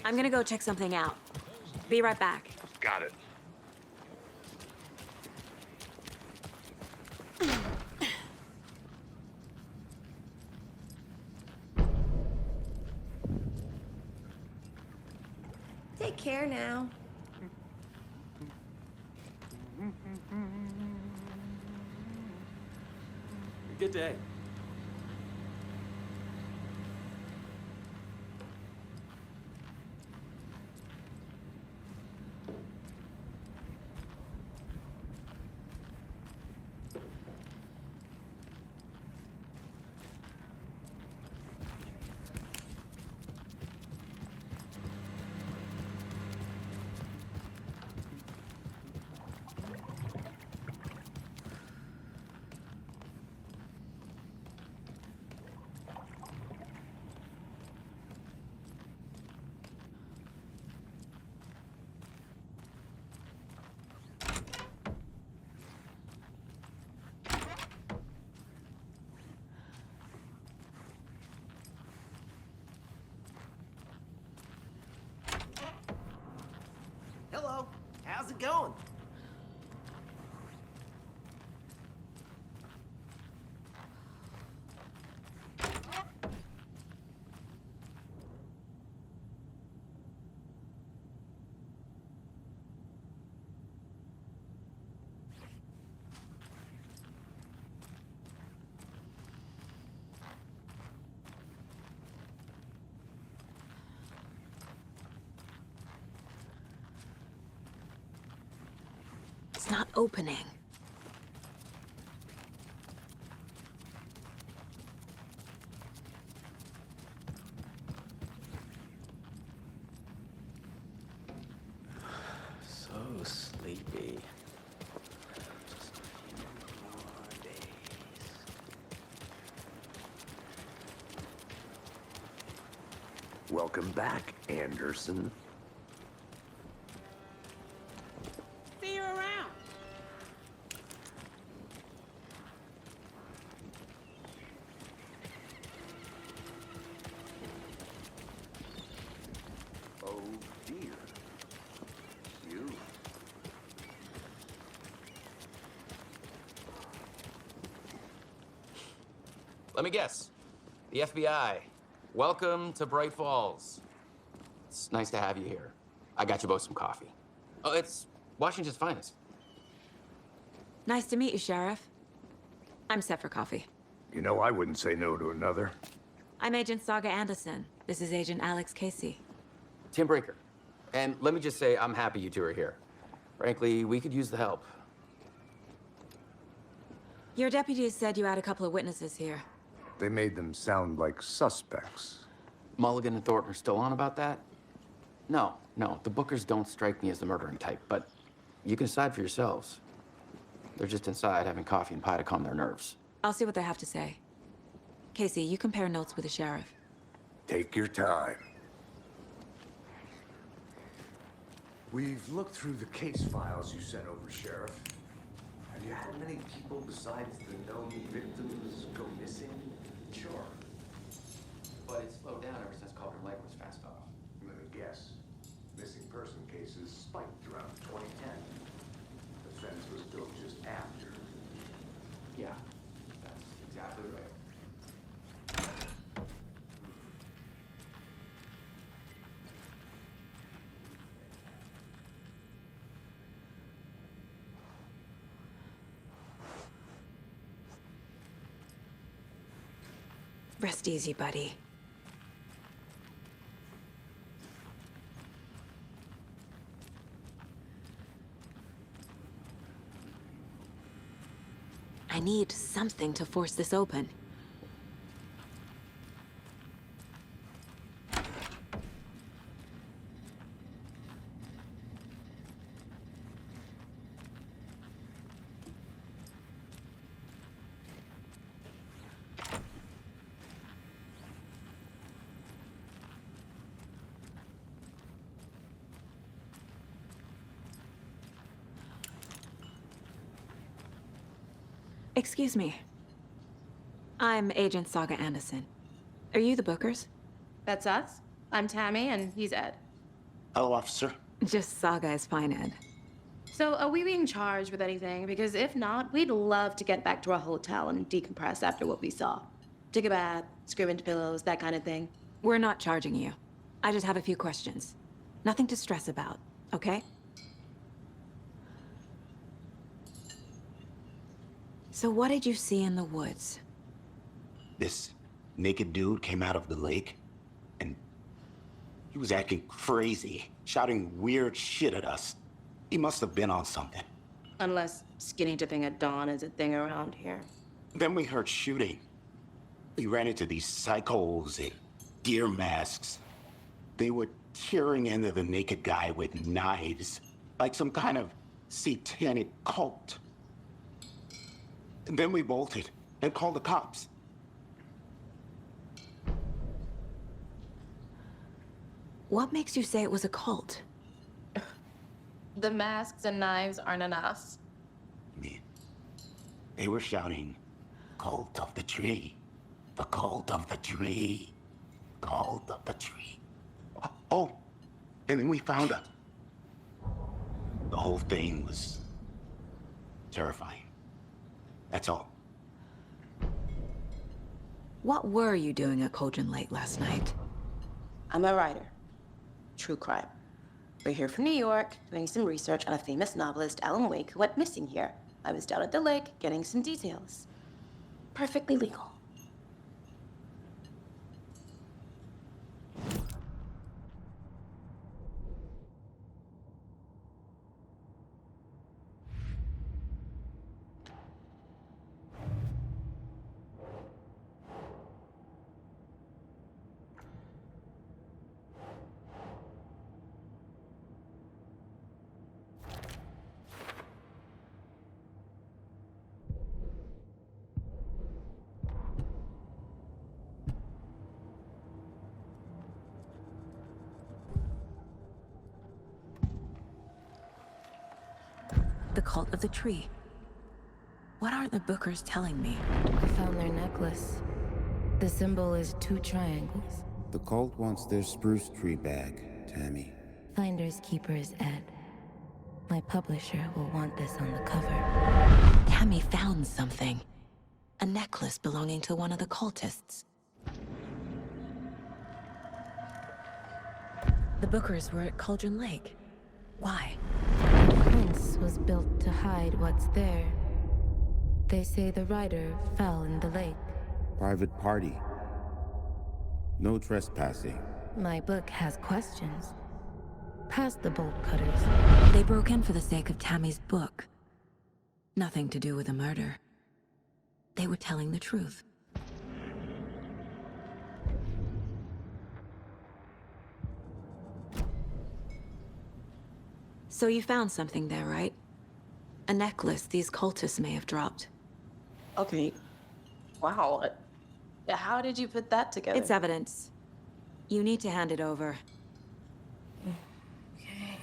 I'm gonna go check something out. Be right back. Got it. Take care now. Good day. Hello, how's it going? It's not opening. So sleepy. Just a few more days. Welcome back, Anderson. See you around. Oh dear. You. Let me guess. The FBI. Welcome to Bright Falls. It's nice to have you here. I got you both some coffee. Oh, it's Washington's finest. Nice to meet you, Sheriff. I'm set for coffee. You know, I wouldn't say no to another. I'm Agent Saga Anderson. This is Agent Alex Casey. Tim Brinker. And let me just say, I'm happy you two are here. Frankly, we could use the help. Your deputies said you had a couple of witnesses here. They made them sound like suspects. Mulligan and Thornton are still on about that? No, the Bookers don't strike me as the murdering type, but you can decide for yourselves. They're just inside having coffee and pie to calm their nerves. I'll see what they have to say. Casey, you compare notes with the sheriff. Take your time. We've looked through the case files you sent over, Sheriff. Have you had many people besides the known victims go missing? Sure. But it's slowed down ever since Calder Lake was fast off. Let me guess. Missing person cases spiked around 2010. The fence was built just after. Yeah, that's exactly right. Rest easy, buddy. I need something to force this open. Excuse me. I'm Agent Saga Anderson. Are you the Bookers? That's us. I'm Tammy, and he's Ed. Hello, officer. Just Saga is fine, Ed. So, are we being charged with anything? Because if not, we'd love to get back to our hotel and decompress after what we saw. Take a bath, scream into pillows, that kind of thing. We're not charging you. I just have a few questions. Nothing to stress about, okay? So what did you see in the woods? This naked dude came out of the lake, and he was acting crazy, shouting weird shit at us. He must have been on something. Unless skinny dipping at dawn is a thing around here. Then we heard shooting. We ran into these psychos in deer masks. They were tearing into the naked guy with knives, like some kind of satanic cult. And then we bolted and called the cops. What makes you say it was a cult? The masks and knives aren't enough. Yeah. They were shouting, "Cult of the tree. The cult of the tree. Cult of the tree." Oh, and then we found her. The whole thing was terrifying. That's all. What were you doing at Cauldron Lake last night? I'm a writer. True crime. We're here from New York, doing some research on a famous novelist, Alan Wake, who went missing here. I was down at the lake, getting some details. Perfectly legal. The cult of the tree. What are the Bookers telling me? I found their necklace. The symbol is 2 triangles. The cult wants their spruce tree back, Tammy. Finders keepers, Ed. My publisher will want this on the cover. Tammy found something. A necklace belonging to one of the cultists. The Bookers were at Cauldron Lake. Why? The prince was built to hide what's there. They say the writer fell in the lake. Private party. No trespassing. My book has questions. Past the bolt cutters. They broke in for the sake of Tammy's book. Nothing to do with a murder. They were telling the truth. So you found something there, right? A necklace these cultists may have dropped. Okay. Wow. How did you put that together? It's evidence. You need to hand it over. Okay.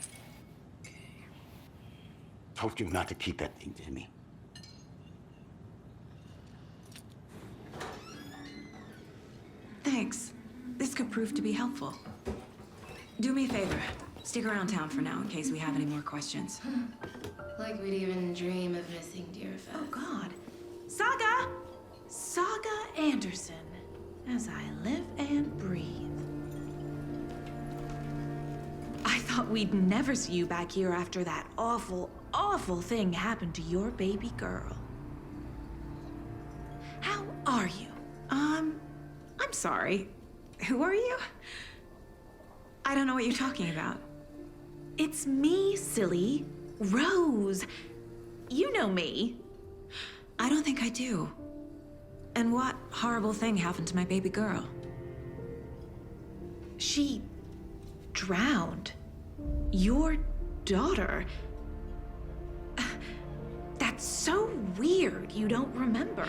Told you not to keep that thing, Timmy. Thanks. This could prove to be helpful. Do me a favor. Stick around town for now in case we have any more questions. Like we'd even dream of missing dear Fez. Oh, God. Saga! Saga Anderson. As I live and breathe. I thought we'd never see you back here after that awful, awful thing happened to your baby girl. How are you? I'm sorry. Who are you? I don't know what you're talking about. It's me, silly. Rose. You know me. I don't think I do. And what horrible thing happened to my baby girl? She drowned. Your daughter. That's so weird you don't remember.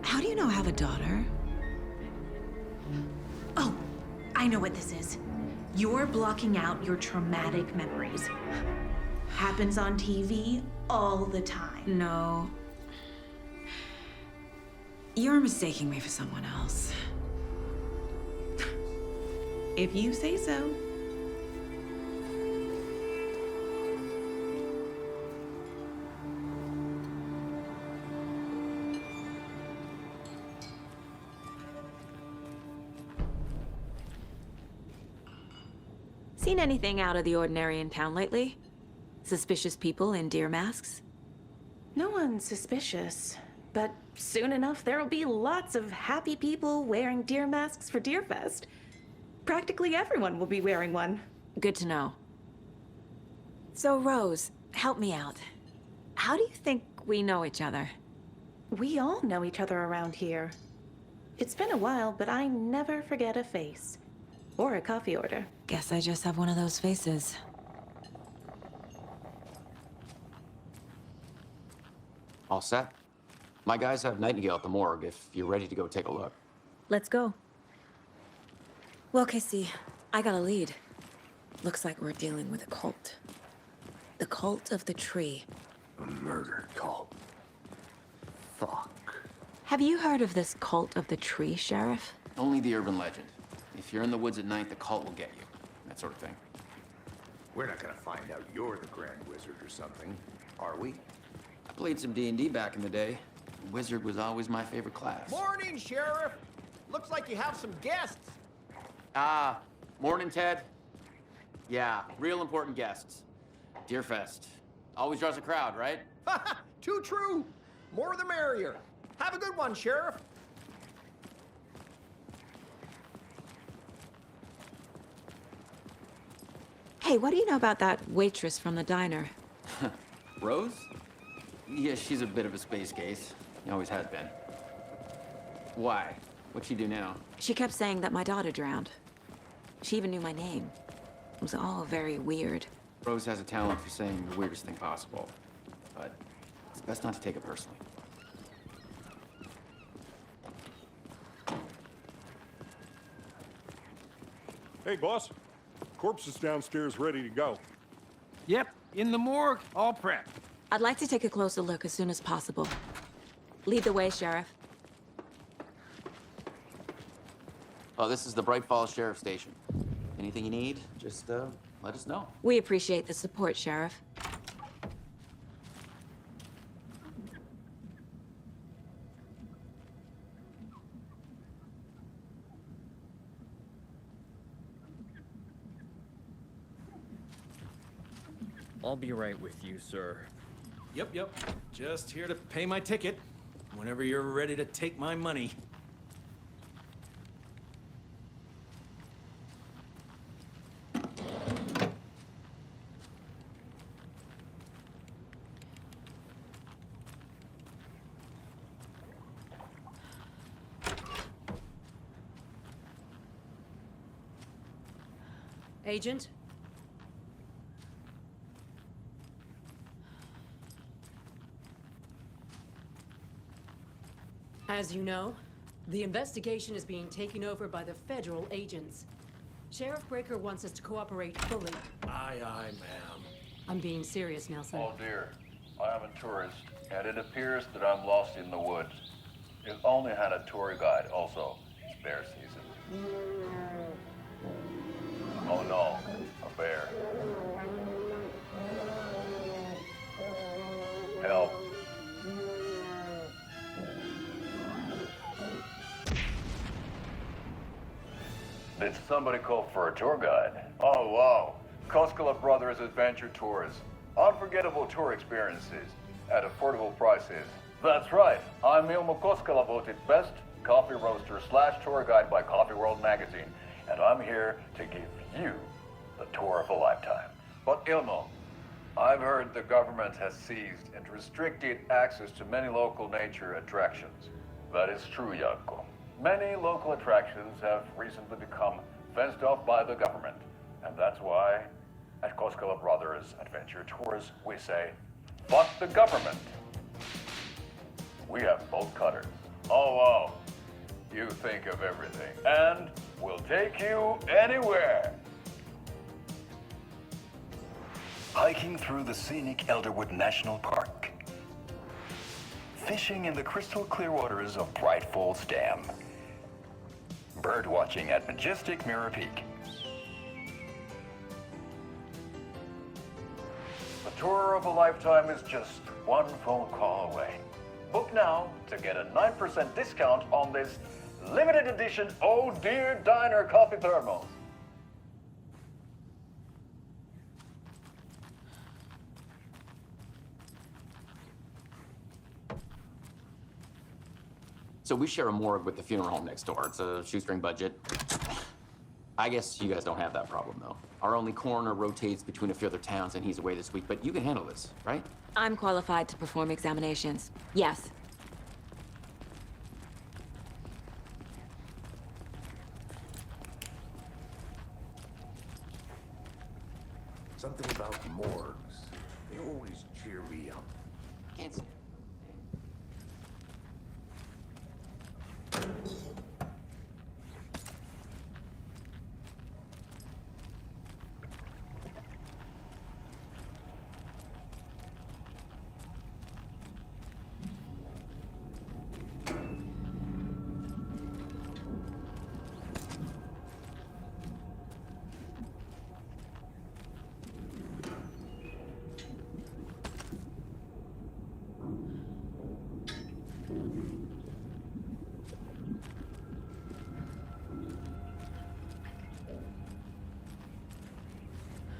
How do you know I have a daughter? Oh, I know what this is. You're blocking out your traumatic memories. Happens on TV all the time. No. You're mistaking me for someone else. If you say so. Seen anything out of the ordinary in town lately? Suspicious people in deer masks? No one's suspicious, but soon enough there'll be lots of happy people wearing deer masks for Deerfest. Practically everyone will be wearing one. Good to know. So, Rose, help me out. How do you think we know each other? We all know each other around here. It's been a while, but I never forget a face. Or a coffee order. Guess I just have one of those faces. All set? My guys have Nightingale at the morgue if you're ready to go take a look. Let's go. Well, Casey, I got a lead. Looks like we're dealing with a cult. The cult of the tree. A murder cult. Fuck. Have you heard of this cult of the tree, Sheriff? Only the urban legend. If you're in the woods at night, the cult will get you. That sort of thing. We're not gonna find out you're the Grand Wizard or something, are we? I played some D&D back in the day. Wizard was always my favorite class. Morning, Sheriff. Looks like you have some guests. Ah, morning, Ted. Yeah, real important guests. Deerfest. Always draws a crowd, right? Too true. More the merrier. Have a good one, Sheriff. Hey, what do you know about that waitress from the diner? Rose? Yeah, she's a bit of a space case. She always has been. Why? What'd she do now? She kept saying that my daughter drowned. She even knew my name. It was all very weird. Rose has a talent for saying the weirdest thing possible. But it's best not to take it personally. Hey, boss. Corpse is downstairs ready to go. Yep, in the morgue, all prepped. I'd like to take a closer look as soon as possible. Lead the way, Sheriff. Oh, this is the Bright Falls Sheriff Station. Anything you need, just let us know. We appreciate the support, Sheriff. I'll be right with you, sir. Yep. Just here to pay my ticket. Whenever you're ready to take my money. Agent? As you know, the investigation is being taken over by the federal agents. Sheriff Breaker wants us to cooperate fully. Aye, ma'am. I'm being serious, Nelson. Oh dear, I am a tourist, and it appears that I'm lost in the woods. You only had a tour guide also. It's bear season. Oh no, a bear. Help. Did somebody call for a tour guide? Oh wow, Koskela Brothers Adventure Tours. Unforgettable tour experiences at affordable prices. That's right, I'm Ilmo Koskela, voted best coffee roaster / tour guide by Coffee World magazine. And I'm here to give you the tour of a lifetime. But Ilmo, I've heard the government has seized and restricted access to many local nature attractions. That is true, Janko. Many local attractions have recently become fenced off by the government. And that's why, at Koskela Brothers Adventure Tours, we say, fuck the government. We have bolt cutters. Oh, wow. You think of everything. And we'll take you anywhere. Hiking through the scenic Elderwood National Park. Fishing in the crystal clear waters of Bright Falls Dam. Bird watching at majestic Mirror Peak. The tour of a lifetime is just one phone call away. Book now to get a 9% discount on this limited edition Oh Dear Diner coffee thermos. So we share a morgue with the funeral home next door. It's a shoestring budget. I guess you guys don't have that problem, though. Our only coroner rotates between a few other towns, and he's away this week, but you can handle this, right? I'm qualified to perform examinations. Yes. Something about morgues. They always cheer me up. Can't see.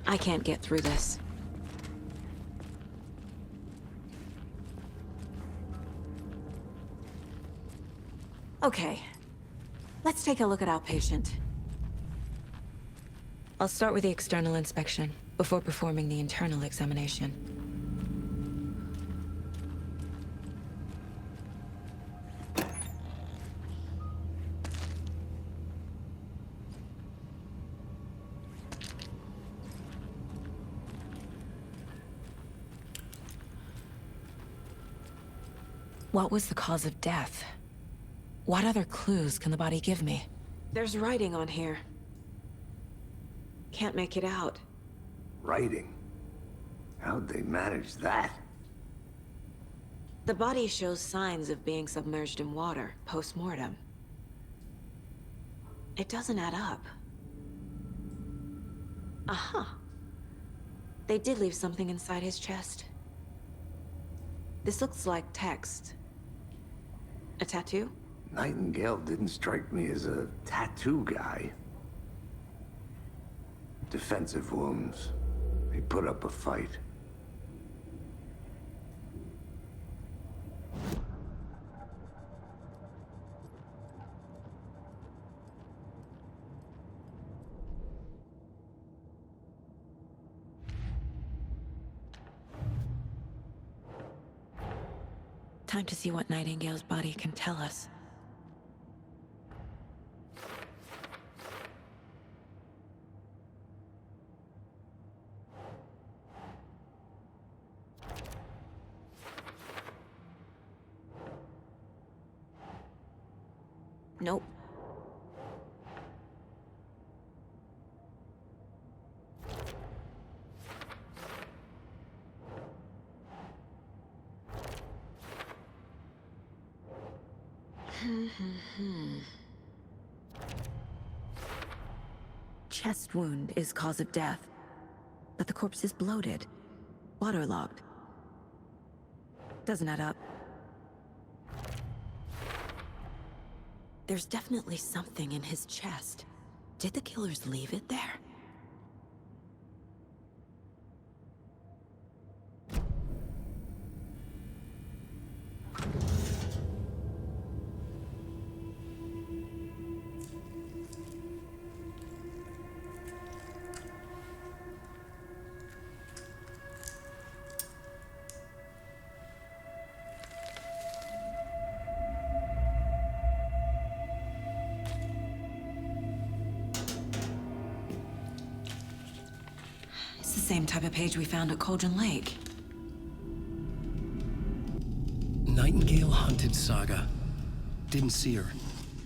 I can't get through this. Okay. Let's take a look at our patient. I'll start with the external inspection before performing the internal examination. What was the cause of death? What other clues can the body give me? There's writing on here. Can't make it out. Writing? How'd they manage that? The body shows signs of being submerged in water, post-mortem. It doesn't add up. Aha. They did leave something inside his chest. This looks like text. A tattoo? Nightingale didn't strike me as a tattoo guy. Defensive wounds. He put up a fight. Time to see what Nightingale's body can tell us. Nope. Chest wound is cause of death, but the corpse is bloated, waterlogged. Doesn't add up. There's definitely something in his chest. Did the killers leave it there? It's the same type of page we found at Cauldron Lake. Nightingale hunted Saga. Didn't see her.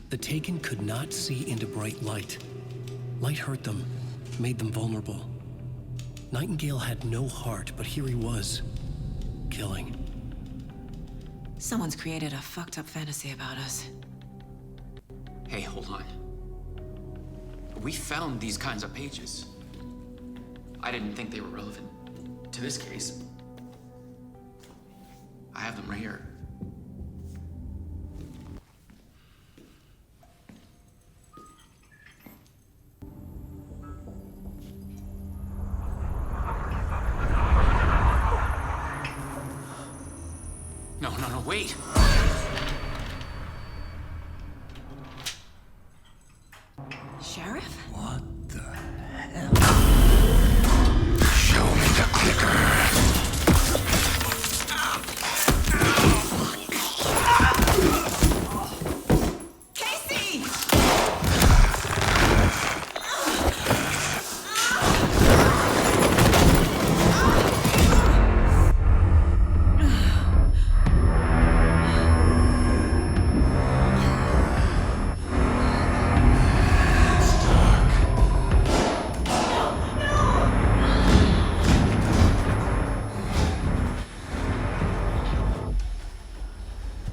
The Taken could not see into bright light. Light hurt them, made them vulnerable. Nightingale had no heart, but here he was, killing. Someone's created a fucked up fantasy about us. Hey, hold on. We found these kinds of pages. I didn't think they were relevant to this case. I have them right here. No, wait.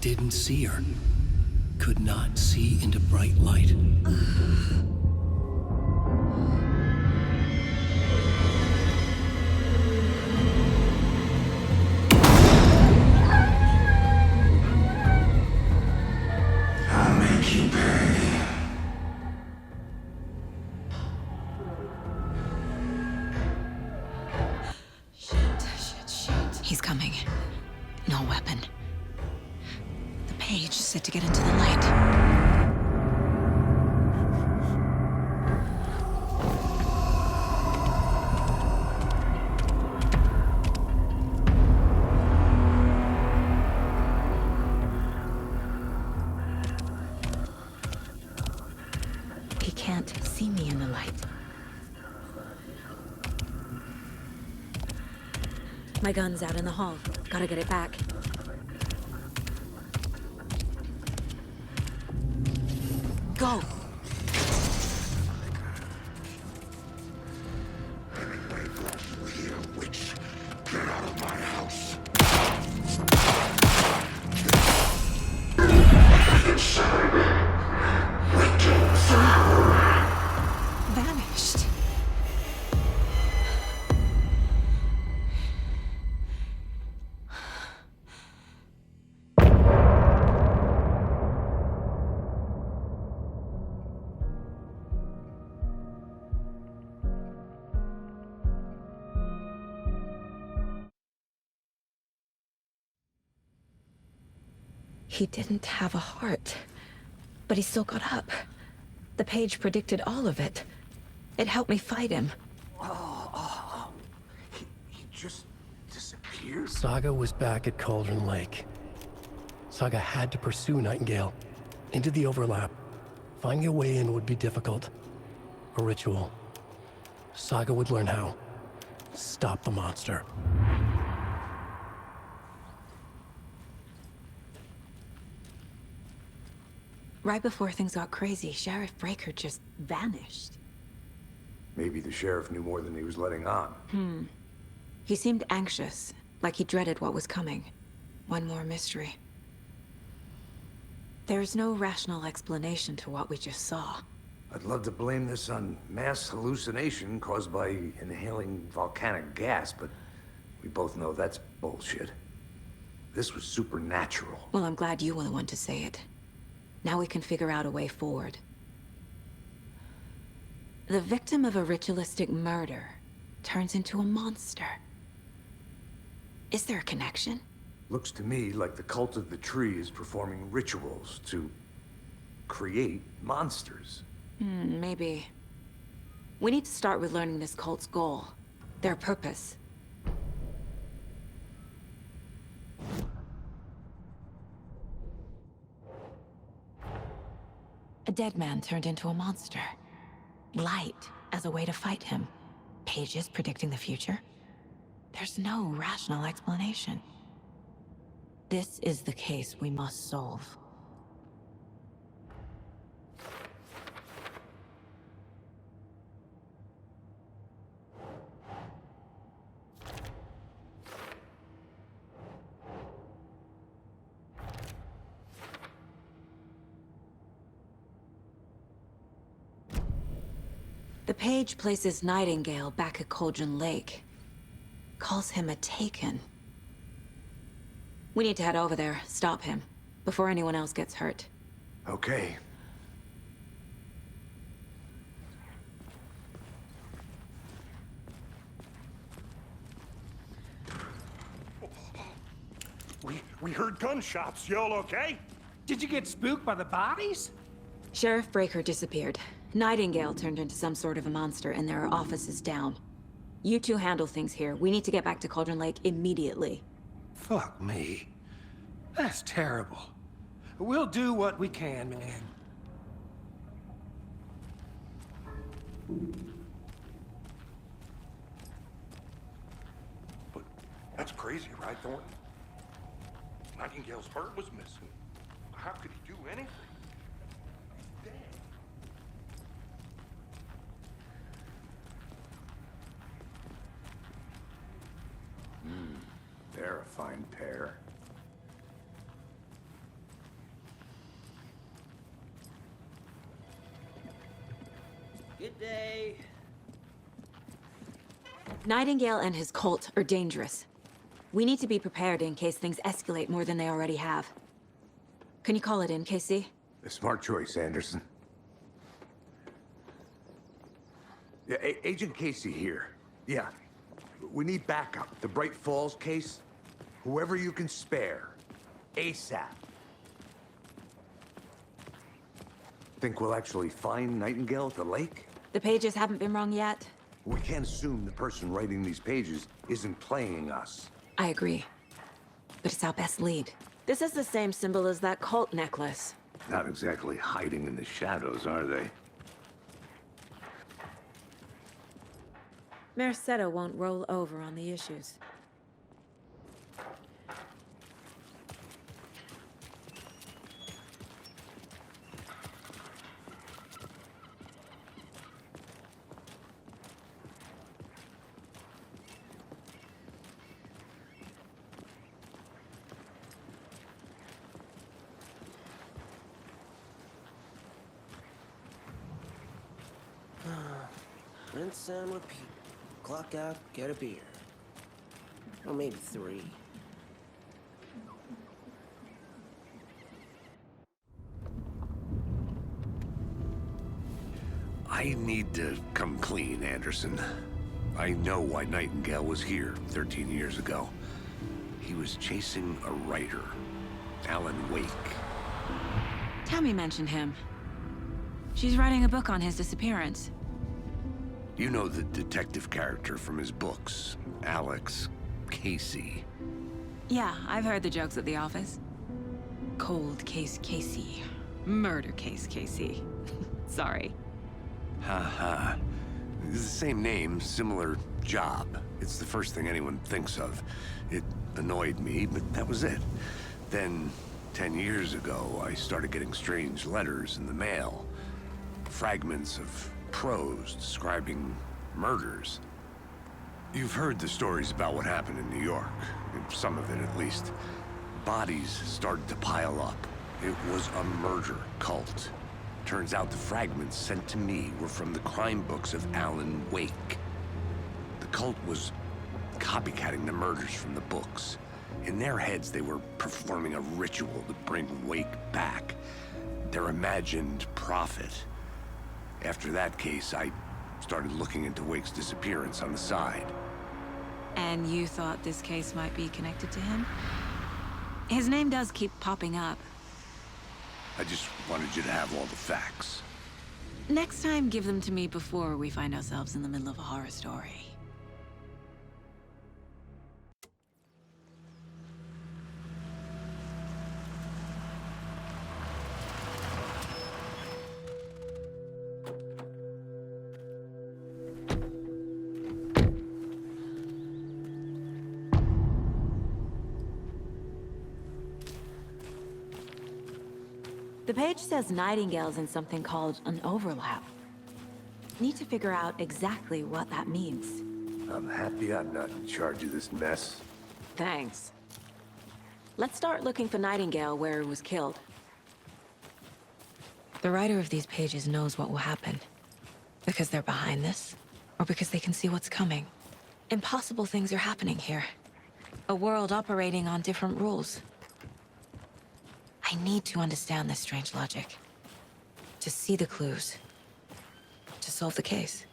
didn't see her. Could not see into bright light. I'll make you pay. Shit. He's coming. No weapon. The page said to get into the light. He can't see me in the light. My gun's out in the hall. Gotta get it back. Go! Witch, get out of my house. Vanished. He didn't have a heart, but he still got up. The page predicted all of it. It helped me fight him. He just disappeared? Saga was back at Cauldron Lake. Saga had to pursue Nightingale into the overlap. Finding a way in would be difficult. A ritual. Saga would learn how. Stop the monster. Right before things got crazy, Sheriff Breaker just vanished. Maybe the sheriff knew more than he was letting on. He seemed anxious, like he dreaded what was coming. One more mystery. There's no rational explanation to what we just saw. I'd love to blame this on mass hallucination caused by inhaling volcanic gas, but we both know that's bullshit. This was supernatural. Well, I'm glad you were the one to say it. Now we can figure out a way forward. The victim of a ritualistic murder turns into a monster. Is there a connection? Looks to me like the cult of the tree is performing rituals to create monsters. Maybe. We need to start with learning this cult's goal. Their purpose. A dead man turned into a monster. Light as a way to fight him. Pages predicting the future. There's no rational explanation. This is the case we must solve. The page places Nightingale back at Cauldron Lake. Calls him a Taken. We need to head over there, stop him, before anyone else gets hurt. Okay. We heard gunshots. Y'all okay? Did you get spooked by the bodies? Sheriff Breaker disappeared. Nightingale turned into some sort of a monster, and there are offices down. You two handle things here. We need to get back to Cauldron Lake immediately. Fuck me. That's terrible. We'll do what we can, man. But that's crazy, right, Thornton? Nightingale's heart was missing. How could he do anything? He's dead. They're a fine pair. Good day. Nightingale and his cult are dangerous. We need to be prepared in case things escalate more than they already have. Can you call it in, KC? A smart choice, Anderson. Yeah, Agent Casey here. Yeah. We need backup. The Bright Falls case, whoever you can spare. ASAP. Think we'll actually find Nightingale at the lake? The pages haven't been wrong yet. We can't assume the person writing these pages isn't playing us. I agree. But it's our best lead. This is the same symbol as that cult necklace. Not exactly hiding in the shadows, are they? Mercado won't roll over on the issues. Rinse and repeat. Clock out, get a beer. Or maybe 3. I need to come clean, Anderson. I know why Nightingale was here 13 years ago. He was chasing a writer, Alan Wake. Tammy mentioned him. She's writing a book on his disappearance. You know the detective character from his books, Alex Casey. Yeah, I've heard the jokes at the office. Cold case Casey. Murder case Casey. Sorry. Ha. It's the same name, similar job. It's the first thing anyone thinks of. It annoyed me, but that was it. Then, 10 years ago, I started getting strange letters in the mail. Fragments of prose describing murders. You've heard the stories about what happened in New York. Some of it, at least. Bodies started to pile up. It was a murder cult. Turns out the fragments sent to me were from the crime books of Alan Wake. The cult was copycatting the murders from the books. In their heads, they were performing a ritual to bring Wake back. Their imagined prophet. After that case, I started looking into Wake's disappearance on the side. And you thought this case might be connected to him? His name does keep popping up. I just wanted you to have all the facts. Next time, give them to me before we find ourselves in the middle of a horror story. The page says Nightingale's in something called an overlap. Need to figure out exactly what that means. I'm happy I'm not in charge of this mess. Thanks. Let's start looking for Nightingale where he was killed. The writer of these pages knows what will happen. Because they're behind this, or because they can see what's coming. Impossible things are happening here. A world operating on different rules. I need to understand this strange logic. To see the clues. To solve the case.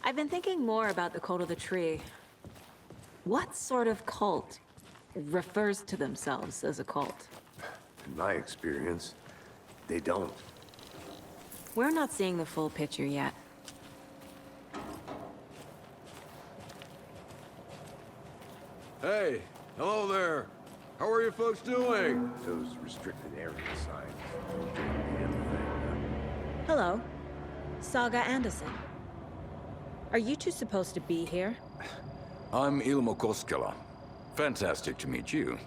I've been thinking more about the cult of the tree. What sort of cult refers to themselves as a cult? In my experience, they don't. We're not seeing the full picture yet. Hey, hello there. How are you folks doing? Those restricted area signs. Don't do a damn thing. Hello. Saga Anderson. Are you two supposed to be here? I'm Ilmo Koskela. Fantastic to meet you.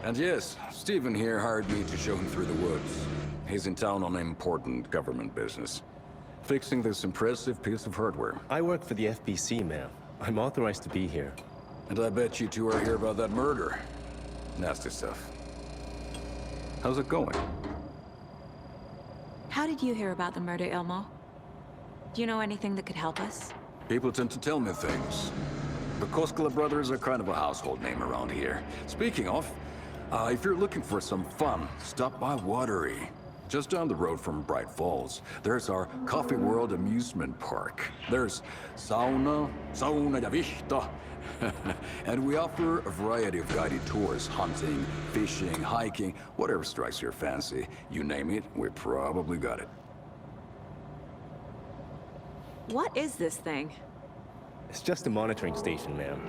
And yes, Stephen here hired me to show him through the woods. He's in town on important government business. Fixing this impressive piece of hardware. I work for the FBC, ma'am. I'm authorized to be here. And I bet you two are here about that murder. Nasty stuff. How's it going? How did you hear about the murder, Ilmo? Do you know anything that could help us? People tend to tell me things. The Koskela brothers are kind of a household name around here. Speaking of, if you're looking for some fun, stop by Watery. Just down the road from Bright Falls, there's our Coffee World amusement park. There's sauna ja vihta. And we offer a variety of guided tours, hunting, fishing, hiking, whatever strikes your fancy. You name it, we probably got it. What is this thing? It's just a monitoring station, ma'am.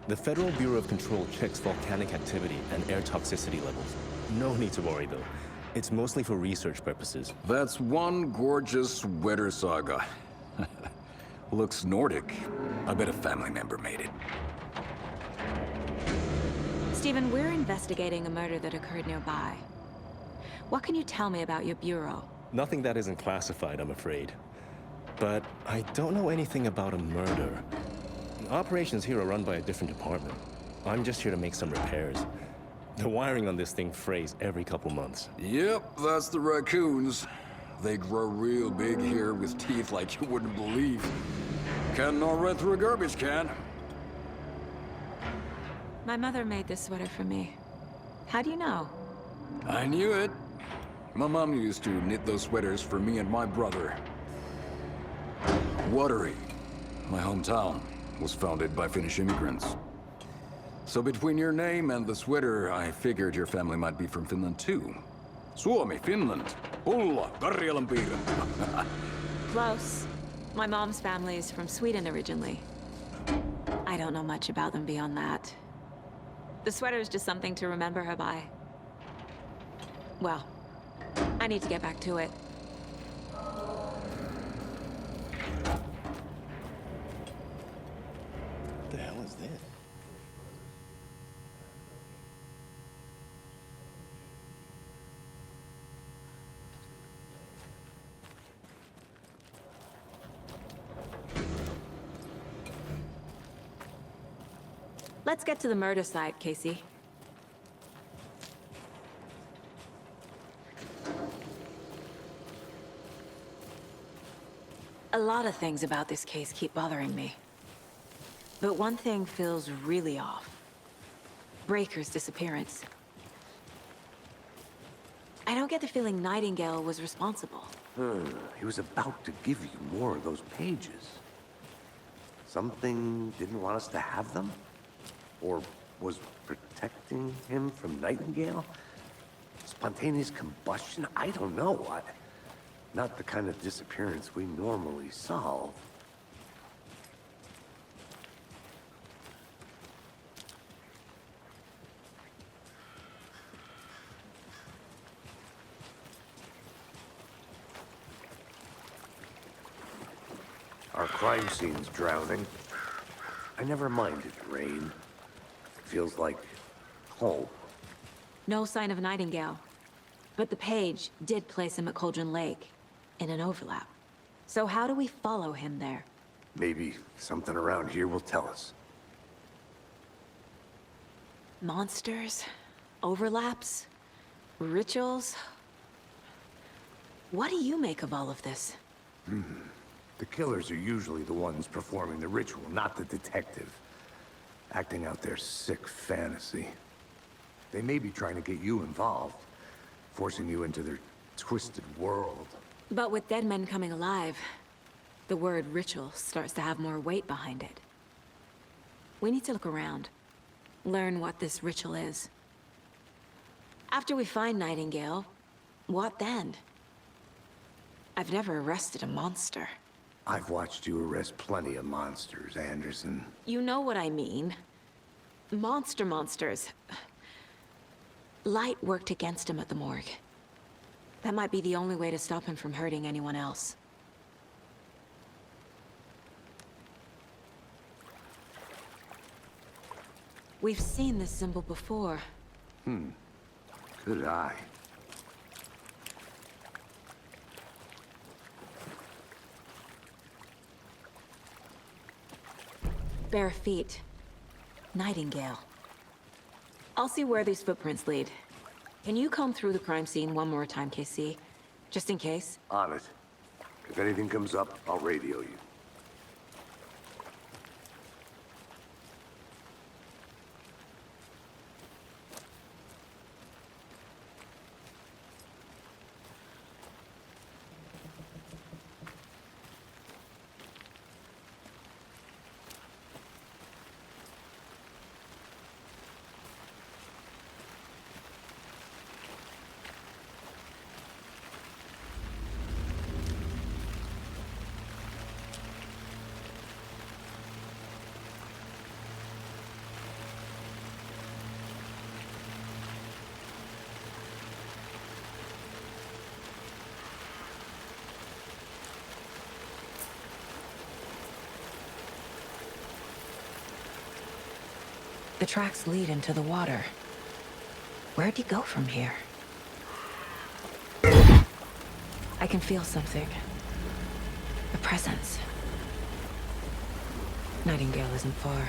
The Federal Bureau of Control checks volcanic activity and air toxicity levels. No need to worry, though. It's mostly for research purposes. That's one gorgeous weather saga. Looks Nordic. I bet a family member made it. Stephen, we're investigating a murder that occurred nearby. What can you tell me about your bureau? Nothing that isn't classified, I'm afraid. But I don't know anything about a murder. Operations here are run by a different department. I'm just here to make some repairs. The wiring on this thing frays every couple months. Yep, that's the raccoons. They grow real big here with teeth like you wouldn't believe. Can't all run through a garbage can. My mother made this sweater for me. How do you know? I knew it. My mom used to knit those sweaters for me and my brother. Watery, my hometown, was founded by Finnish immigrants. So between your name and the sweater, I figured your family might be from Finland too. Suomi, Finland, Pulla, Karjalanpiiri. Close. My mom's family is from Sweden originally. I don't know much about them beyond that. The sweater is just something to remember her by. Well, I need to get back to it. What the hell is this? Let's get to the murder site, Casey. A lot of things about this case keep bothering me. But one thing feels really off. Breaker's disappearance. I don't get the feeling Nightingale was responsible. He was about to give you more of those pages. Something didn't want us to have them? Or was protecting him from Nightingale? Spontaneous combustion? I don't know. Not the kind of disappearance we normally solve. Our crime scene's drowning. I never minded rain. Feels like home. No sign of Nightingale. But the page did place him at Cauldron Lake, in an overlap. So how do we follow him there? Maybe something around here will tell us. Monsters? Overlaps? Rituals? What do you make of all of this? The killers are usually the ones performing the ritual, not the detective. Acting out their sick fantasy. They may be trying to get you involved, forcing you into their twisted world. But with dead men coming alive, the word ritual starts to have more weight behind it. We need to look around, learn what this ritual is. After we find Nightingale, what then? I've never arrested a monster. I've watched you arrest plenty of monsters, Anderson. You know what I mean. Monsters. Light worked against him at the morgue. That might be the only way to stop him from hurting anyone else. We've seen this symbol before. Good eye. Bare feet. Nightingale. I'll see where these footprints lead. Can you comb through the crime scene one more time, KC? Just in case? On it. If anything comes up, I'll radio you. The tracks lead into the water. Where'd he go from here? I can feel something. A presence. Nightingale isn't far.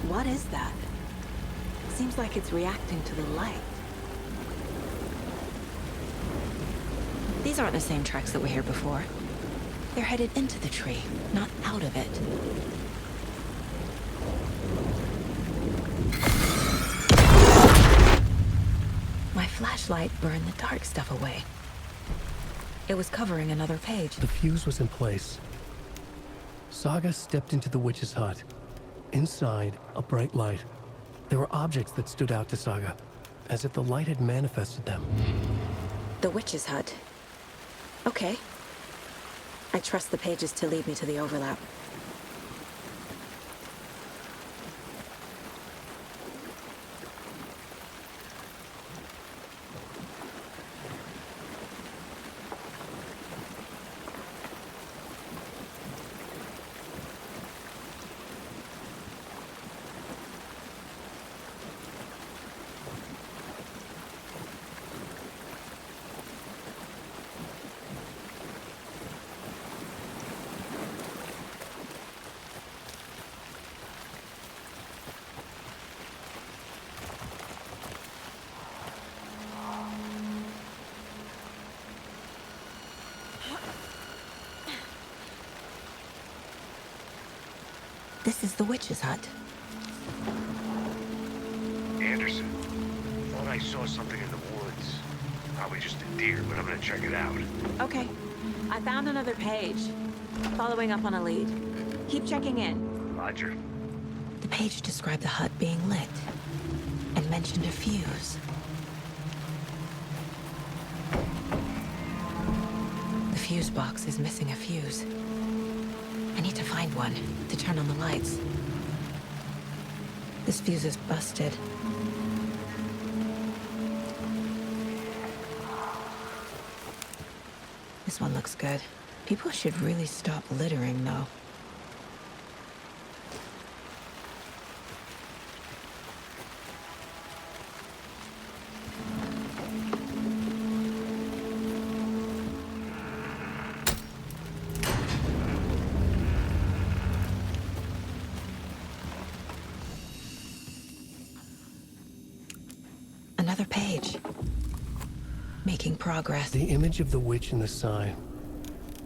What is that? Seems like it's reacting to the light. These aren't the same tracks that were here before. They're headed into the tree, not out of it. My flashlight burned the dark stuff away. It was covering another page. The fuse was in place. Saga stepped into the witch's hut. Inside, a bright light. There were objects that stood out to Saga, as if the light had manifested them. The witch's hut. Okay. I trust the pages to lead me to the overlap. This is the witch's hut. Anderson. Thought I saw something in the woods. Probably just a deer, but I'm gonna check it out. Okay. I found another page. Following up on a lead. Keep checking in. Roger. The page described the hut being lit and mentioned a fuse. The fuse box is missing a fuse. I need to find one to turn on the lights. This fuse is busted. This one looks good. People should really stop littering, though. Another page. Making progress. The image of the witch in the sign.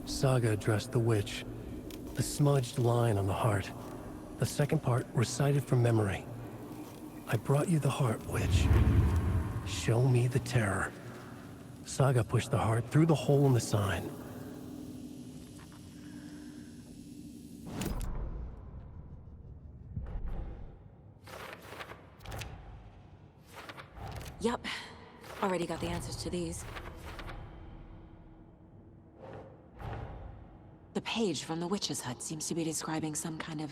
Saga addressed the witch. The smudged line on the heart. The second part recited from memory. I brought you the heart, witch. Show me the terror. Saga pushed the heart through the hole in the sign. Yup. Already got the answers to these. The page from the witch's hut seems to be describing some kind of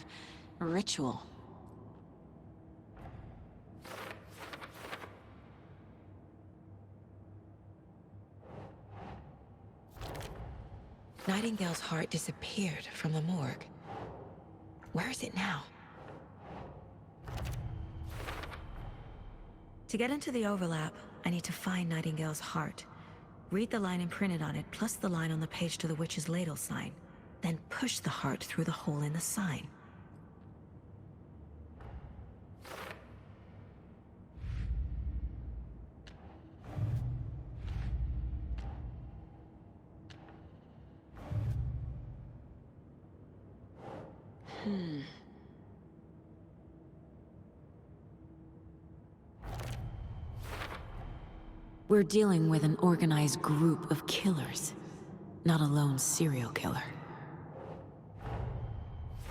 ritual. Nightingale's heart disappeared from the morgue. Where is it now? To get into the overlap, I need to find Nightingale's heart. Read the line imprinted on it, plus the line on the page to the witch's ladle sign. Then push the heart through the hole in the sign. We're dealing with an organized group of killers, not a lone serial killer.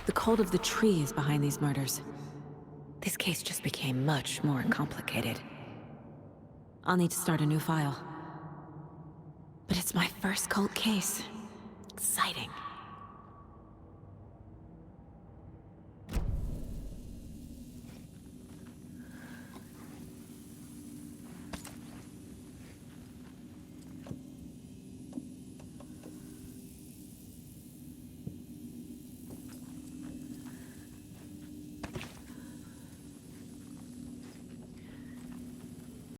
The cult of the tree is behind these murders. This case just became much more complicated. I'll need to start a new file. But it's my first cult case. Exciting.